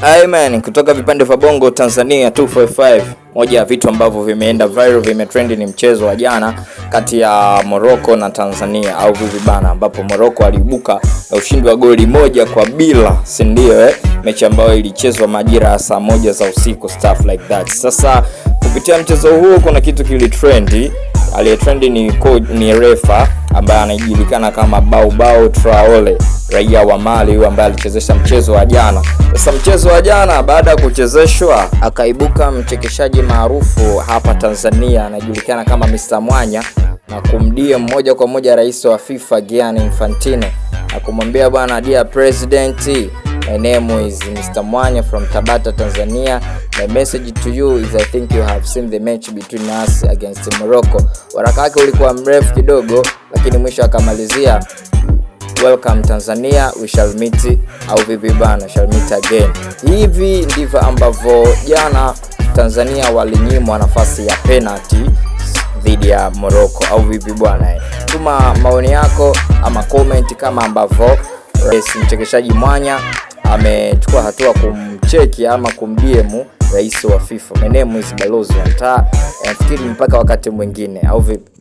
Hey man, kutoka vipande vya Bongo Tanzania 245. Moja ya vitu ambavyo vimeenda viral, vimetrend ni mchezo wa jana kati ya Morocco na Tanzania au vipi bana, ambapo Morocco aliibuka na ushindi wa goli 1-0, si ndio mechi ambayo ilichezwa majira ya saa 1 za usiku, stuff like that. Sasa kupitia mchezo huo kuna kitu kilitrendi. Aliyetrend ni refa ambaye anajulikana kama Baobao Traore, raia wa Mali, huyo ambaye alichezesha mchezo wa jana. Sasa mchezo wa jana baada ya kuchezeshwa, akaibuka mchekeshaji maarufu hapa Tanzania anajulikana kama Mr. Mwanya na kumdia moja kwa moja rais wa FIFA Gianni Infantino na kumwambia bwana, dear president, my name is Mr. Mwanya from Tabata, Tanzania. My message to you is I think you have seen the match between us against Morocco. Waraka wake ulikuwa mrefu kidogo, lakini mwisho akamalizia welcome Tanzania, we shall meet, au vipi bana, shall meet again. Hivi ndivyo ambavyo jana Tanzania walinyimwa nafasi ya penalty dhidi ya Morocco, au vipi bwana. Tuma maoni yako ama comment kama ambavyo mchekeshaji Mwanya amechukua hatua kumcheki ama kumdm rais wa FIFA. My name is Balozi wa Mtaa. Nafikiri mpaka wakati mwingine, au vipi?